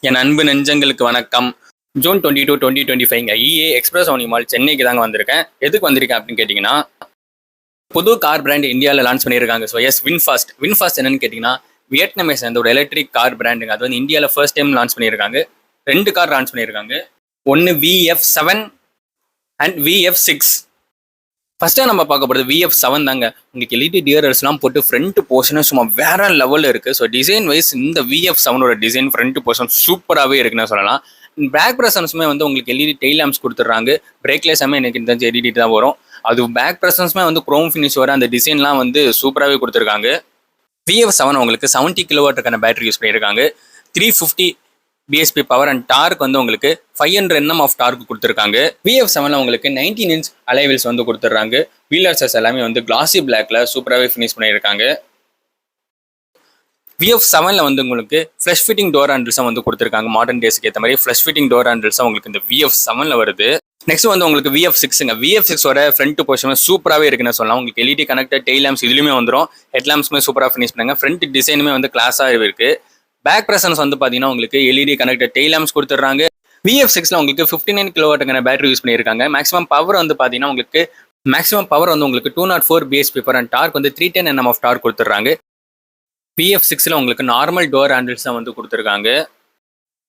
என் அன்பு நெஞ்சங்களுக்கு வணக்கம். ஜூன் 22, 2025 இஏ எக்ஸ்பிரஸ் ஓனி மால் சென்னைக்கு தாங்க வந்திருக்கேன். எதுக்கு வந்திருக்கேன் அப்படின்னு கேட்டிங்கன்னா, புது கார் பிராண்ட் இந்தியாவில் லான்ச் பண்ணியிருக்காங்க. ஸோ எஸ், வின்ஃபாஸ்ட் என்னன்னு கேட்டிங்கன்னா, வியட்நாமை சேர்ந்த ஒரு எலக்ட்ரிக் கார் பிராண்டுங்க. அது வந்து இந்தியாவில் ஃபர்ஸ்ட் டைம் லான்ச் பண்ணியிருக்காங்க. 2 கார் லான்ச் பண்ணியிருக்காங்க. ஒன்று VF7 அண்ட் VF6. ஃபர்ஸ்ட்டாக நம்ம பார்க்க போகிறது VF7 தாங்க. உங்களுக்கு எல்இடி டிஆர்எல்ஸ்லாம் போட்டு ஃப்ரண்ட் போர்ஷனும் சும்மா வேற லெவலில் இருக்குது. ஸோ டிசைன் வைஸ் இந்த VF7ஓட டிசைன் ஃப்ரண்ட் போர்ஷன் சூப்பராகவே இருக்குன்னு சொல்லலாம். பேக் ப்ரெசன்ஸுமே வந்து உங்களுக்கு எல்இடி டெய்ல் லேம்ப்ஸ் கொடுத்துட்றாங்க. பிரேக்லேஸாமே எனக்கு இந்த எல்இடி தான் வரும். அது பேக் ப்ரெசன்ஸுமே வந்து குரோம் ஃபினிஷ் வர அந்த டிசைன்லாம் வந்து சூப்பராகவே கொடுத்துருக்காங்க. VF7 உங்களுக்கு 70 கிலோவாட்டுக்கான பேட்டரி யூஸ் பண்ணியிருக்காங்க. 350 பிஎஸ்பி பவர் அண்ட் டார்க் வந்து உங்களுக்கு 500 Nm ஆஃப் டார்க் கொடுத்துருக்காங்க. VF7ல உங்களுக்கு 19 இன்ச் அலைவீல்ஸ் வந்து கொடுத்துட்றாங்க. வீல் அர்சஸ் எல்லாமே வந்து கிளாசி பிளாக்ல சூப்பராகவே ஃபினிஷ் பண்ணியிருக்காங்க. VF7ல வந்து உங்களுக்கு ஃப்ளஷ் ஃபிட்டிங் டோர் ஹேண்டில்ஸும் வந்து கொடுத்துருக்காங்க. மாடர்ன் டேஸ்க்கு ஏற்ற மாதிரி ஃப்ளஷ் ஃபிட்டிங் டோர் ஹேண்டில்ஸும் உங்களுக்கு இந்த VF7ல வருது. நெக்ஸ்ட் வந்து உங்களுக்கு VF6ங்க. VF6ஓட ஃப்ரண்ட் போர்ஷன் சூப்பராகவே இருக்குன்னு சொல்லலாம். உங்களுக்கு எல்இடி கனெக்டட் டெய்ல் லேம்ப்ஸ் இதுலையுமே வந்துடும். ஹெட் லேம்ப்ஸுமே சூப்பராக ஃபினிஷ் பண்ணாங்க. ஃப்ரண்ட் டிசைனுமே வந்து கிளாஸாக இருக்கு. பேக் ப்ரெசன்ஸ் வந்து பார்த்தீங்கன்னா உங்களுக்கு எல்இடி கனெக்டட் டெய்ல் லேம்ப்ஸ் கொடுத்துட்றாங்க. VF6ல உங்களுக்கு 59 கிலோவாட்டுக்கான பேட்டரி யூஸ் பண்ணியிருக்காங்க. மேக்ஸிமம் பவர் வந்து பார்த்தீங்கன்னா உங்களுக்கு 204 பிஎஸ்பி பவர் அண்ட் டார்க் வந்து 310 Nm ஆஃப் டார்க் கொடுத்துட்றாங்க. VF6ல உங்களுக்கு நார்மல் டோர் ஹேண்டில்ஸ் தான் வந்து கொடுத்துருக்காங்க.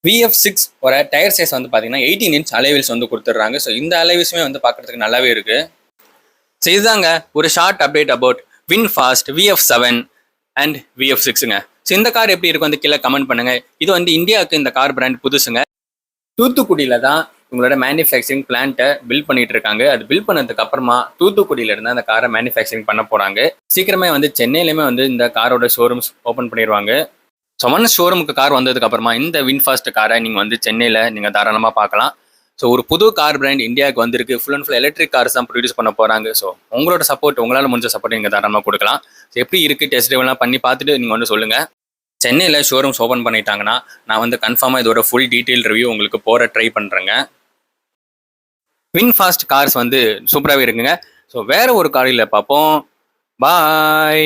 VF6 ஒரு டயர் சைஸ் வந்து பார்த்தீங்கன்னா 18 இன்ச் அலைவீல்ஸ் வந்து கொடுத்துட்றாங்க. ஸோ இந்த அலைவீல்ஸுமே வந்து பார்க்குறதுக்கு நல்லாவே இருக்கு. ஸோ இதுதாங்க ஒரு short update about VinFast VF7 and VF6ங்க. ஸோ இந்த கார் எப்படி இருக்கும் வந்து கீழே கமெண்ட் பண்ணுங்க. இது வந்து இந்தியாவுக்கு இந்த கார் பிராண்ட் புதுசுங்க. தூத்துக்குடியில தான் உங்களோட மேனுஃபேக்சரிங் பிளான்ட்டை பில்ட் பண்ணிட்டு இருக்காங்க. அது பில்ட் பண்ணதுக்கு அப்புறமா தூத்துக்குடியில இருந்து அந்த காரை மேனுஃபேக்சரிங் பண்ண போறாங்க. சீக்கிரமே வந்து சென்னையிலுமே வந்து இந்த காரோட ஷோரூம்ஸ் ஓப்பன் பண்ணிடுவாங்க. ஸோ ஒன் ஷோரூமுக்கு கார் வந்ததுக்கு அப்புறமா இந்த வின்ஃபாஸ்ட் காரை நீங்க வந்து சென்னையில நீங்க தாராளமா பார்க்கலாம். ஸோ ஒரு புது கார் பிராண்ட் இந்தியாவுக்கு வந்திருக்கு. Full and full electric cars தான் ப்ரொடியூஸ் பண்ண போறாங்க. ஸோ உங்களோட சப்போர்ட், உங்களால் முடிஞ்ச சப்போர்ட் நீங்க தாராளமாக கொடுக்கலாம். ஸோ எப்படி இருக்கு டெஸ்ட் ட்ரைவ்லாம் பண்ணி பார்த்துட்டு நீங்க வந்து சொல்லுங்க. சென்னையில் ஷோரூம்ஸ் ஓப்பன் பண்ணிட்டாங்கன்னா நான் வந்து கன்ஃபார்மாக இதோட ஃபுல் டீட்டெயில் ரிவ்யூ உங்களுக்கு போகிற ட்ரை பண்ணுறேங்க. வின்ஃபாஸ்ட் கார்ஸ் வந்து சூப்பராகவே இருக்குங்க. ஸோ வேற ஒரு காரில் பார்ப்போம். பாய்.